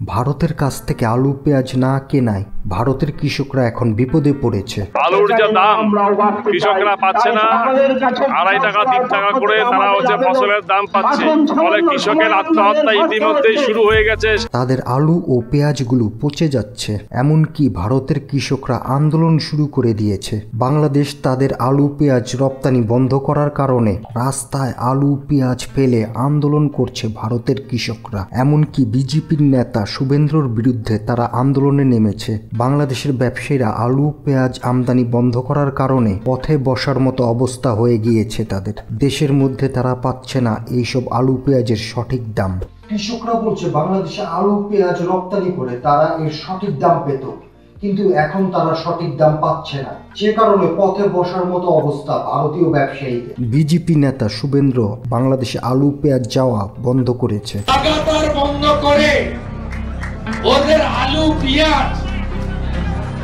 ভারতের কাছ থেকে আলু পেঁয়াজ না কেনায় ভারতের কৃষকরা এখন বিপদে পড়েছে। আলুর যে দাম কৃষকরা পাচ্ছে না, 2.5 টাকা 3 টাকা করে তারা হচ্ছে ফসলের দাম পাচ্ছে, ফলে কৃষকের আত্মহত্যা ইতিমধ্যেই শুরু হয়ে গেছে। তাদের আলু ও পেঁয়াজগুলো পচে যাচ্ছে, এমনকি ভারতের কৃষকরা আন্দোলন শুরু করে দিয়েছে। বাংলাদেশ তাদের আলু পেঁয়াজ রপ্তানি বন্ধ করার কারণে রাস্তায় আলু পেঁয়াজ ফেলে আন্দোলন করছে ভারতের কৃষকরা। এমনকি বিজেপির নেতা শুভেন্দ্রর বিরুদ্ধে তারা আন্দোলনে নেমেছে। বাংলাদেশের ব্যবসায়ীরা আলু পেঁয়াজ আমদানি বন্ধ করার কারণে পথে বসার মতো অবস্থা হয়ে গিয়েছে তাদের। দেশের মধ্যে তারা পাচ্ছে না এইসব আলু পেঁয়াজের সঠিক দাম। কৃষকরা বলছে বাংলাদেশে আলু পেঁয়াজ রপ্তানি করে তারা এর সঠিক দাম পেত, কিন্তু এখন তারা সঠিক দাম পাচ্ছে না, যে কারণে পথে বসার মতো অবস্থা ভারতীয় ব্যবসায়ীদের। বিজেপি নেতা শুভেন্দ্র বাংলাদেশে আলু পেঁয়াজ যাওয়া বন্ধ করেছে। লাগাতার বন্ধ করে ওদের আলু পেঁয়াজ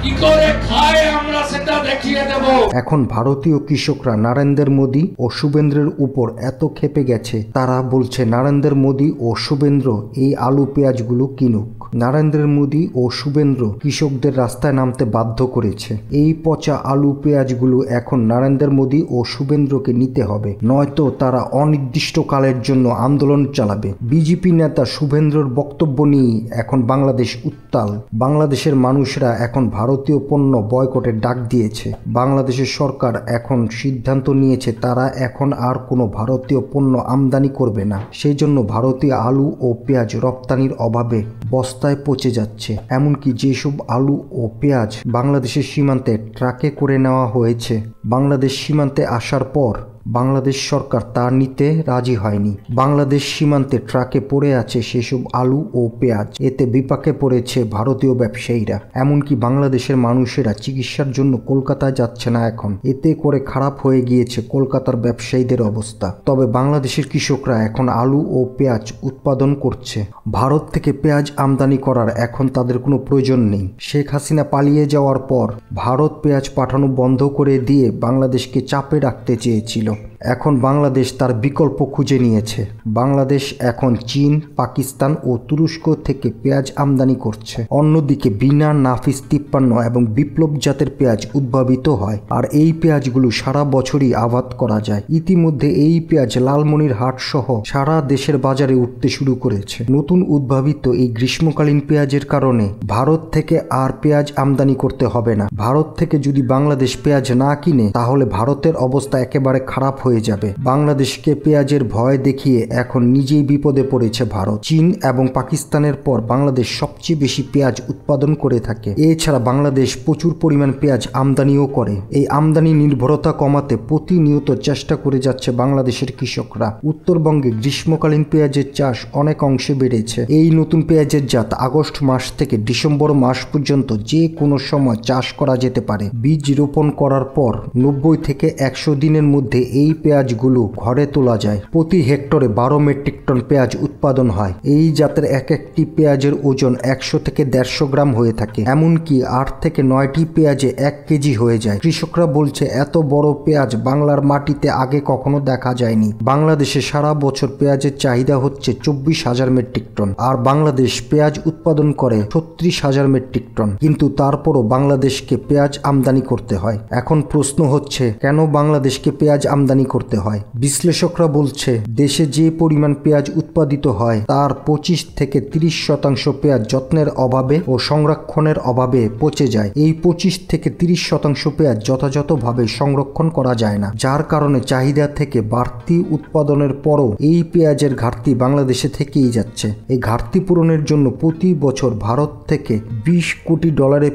কি করে খায় আমরা সেটা দেখিয়ে দেব। এখন ভারতীয় কৃষকরা নরেন্দ্র মোদী ও শুভেন্দ্রের উপর এত ক্ষেপে গেছে, তারা বলছে নরেন্দ্র মোদী ও শুভেন্দ্র এই আলু পেঁয়াজগুলো কিনুক। নরেন্দ্র মোদী ও শুভেন্দ্র কৃষকদের রাস্তায় নামতে বাধ্য করেছে। এই পচা আলু পেঁয়াজগুলো এখন নরেন্দ্র মোদী ও শুভেন্দ্রকে নিতে হবে, নয়তো তারা অনির্দিষ্টকালের জন্য আন্দোলন চালাবে। বিজেপি নেতা শুভেন্দ্রর বক্তব্য নিয়ে এখন বাংলাদেশ উত্তাল। বাংলাদেশের মানুষরা এখন ভারতীয় পণ্য বয়কটের ডাক দিয়েছে। বাংলাদেশের সরকার এখন সিদ্ধান্ত নিয়েছে তারা এখন আর কোনো ভারতীয় পণ্য আমদানি করবে না। সেই জন্য ভারতীয় আলু ও পেঁয়াজ রপ্তানির অভাবে বস্তায় পচে যাচ্ছে। এমনকি যেসব আলু ও পেঁয়াজ বাংলাদেশের সীমান্তে ট্রাকে করে নেওয়া হয়েছে, বাংলাদেশ সীমান্তে আসার পর বাংলাদেশ সরকার তা নিতে রাজি হয়নি। বাংলাদেশ সীমান্তে ট্রাকে পড়ে আছে সেসব আলু ও পেঁয়াজ। এতে বিপাকে পড়েছে ভারতীয় ব্যবসায়ীরা। এমনকি বাংলাদেশের মানুষেরা চিকিৎসার জন্য কলকাতায় যাচ্ছে না এখন। এতে করে খারাপ হয়ে গিয়েছে কলকাতার ব্যবসায়ীদের অবস্থা। তবে বাংলাদেশের কৃষকরা এখন আলু ও পেঁয়াজ উৎপাদন করছে। ভারত থেকে পেঁয়াজ আমদানি করার এখন তাদের কোনো প্রয়োজন নেই। শেখ হাসিনা পালিয়ে যাওয়ার পর ভারত পেঁয়াজ পাঠানো বন্ধ করে দিয়ে বাংলাদেশকে চাপে রাখতে চেয়েছিল। এখন বাংলাদেশ তার বিকল্প খুঁজে নিয়েছে। বাংলাদেশ এখন চীন, পাকিস্তান ও তুরস্ক থেকে পেঁয়াজ আমদানি করছে। অন্যদিকে বিনা নাফিস 53 এবং বিপ্লব জাতের পেঁয়াজ উদ্ভাবিত হয়, আর এই পেঁয়াজগুলো সারা বছরই আবাদ করা যায়। ইতিমধ্যে এই পেঁয়াজ লালমনিরহাট সহ সারা দেশের বাজারে উঠতে শুরু করেছে। নতুন উদ্ভাবিত এই গ্রীষ্মকালীন পেঁয়াজের কারণে ভারত থেকে আর পেঁয়াজ আমদানি করতে হবে না। ভারত থেকে যদি বাংলাদেশ পেঁয়াজ না কিনে, তাহলে ভারতের অবস্থা একেবারে খারাপ হয়ে যাবে। বাংলাদেশকে পেঁয়াজের ভয় দেখিয়ে এখন নিজেই বিপদে পড়েছে ভারত। চীন এবং পাকিস্তানের পর বাংলাদেশ সবচেয়ে বেশি পেঁয়াজ উৎপাদন করে থাকে। এছাড়া বাংলাদেশ প্রচুর পরিমাণ পেঁয়াজ আমদানিও করে। এই আমদানি নির্ভরতা কমাতে প্রতিনিয়ত চেষ্টা করে যাচ্ছে বাংলাদেশের কৃষকরা। উত্তরবঙ্গে গ্রীষ্মকালীন পেঁয়াজের চাষ অনেক অংশে বেড়েছে। এই নতুন পেঁয়াজের জাত আগস্ট মাস থেকে ডিসেম্বর মাস পর্যন্ত যে কোনো সময় চাষ করা যেতে পারে। বীজ রোপণ করার পর 90 থেকে 100 দিনের মধ্যে এই পেঁয়াজগুলো ঘরে তোলা যায়। প্রতি হেক্টরে 12 মেট্রিক টন পেঁয়াজ উৎপাদন হয়। এই জাতের এক একটি পেঁয়াজের ওজন 100 থেকে 150 গ্রাম হয়ে থাকে। এমনকি 8 থেকে 9টি পেঁয়াজে 1 কেজি হয়ে যায়। কৃষকরা বলছে এত বড় পেঁয়াজ বাংলার মাটিতে আগে কখনো দেখা যায়নি। বাংলাদেশে সারা বছর পেঁয়াজের চাহিদা হচ্ছে 24,000 মেট্রিক টন, আর বাংলাদেশ পেঁয়াজ উৎপাদন করে 36,000 মেট্রিক টন। কিন্তু তারপরও বাংলাদেশকে পেঁয়াজ আমদানি করতে হয়। এখন প্রশ্ন হচ্ছে কেন বাংলাদেশকে পেঁয়াজ আমদানি করতে হয়। বিশ্লেষকরা বলছে দেশে যে পরিমাণ পেঁয়াজ উৎপাদিত হয় তার 25 থেকে 30% পেঁয়াজ যত্নের অভাবে ও সংরক্ষণের অভাবে পচে যায়। এই 25 থেকে 30% পেঁয়াজ যথাযথভাবে সংরক্ষণ করা যায় না, যার কারণে চাহিদা থেকে বাড়তি উৎপাদনের পরও এই পেঁয়াজের ঘাটতি বাংলাদেশে থেকেই যাচ্ছে। এই ঘাটতি পূরণের জন্য প্রতি বছর ভারত থেকে $20 কোটি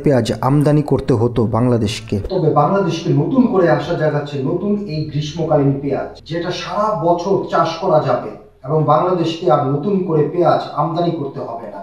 পেঁয়াজ আমদানি করতে হতো বাংলাদেশকে। তবে বাংলাদেশকে নতুন করে আশা জাগাচ্ছে নতুন এই গ্রীষ্মকালীন পেঁয়াজ, যেটা সারা বছর চাষ করা যাবে এবং বাংলাদেশকে আর নতুন করে পেঁয়াজ আমদানি করতে হবে না।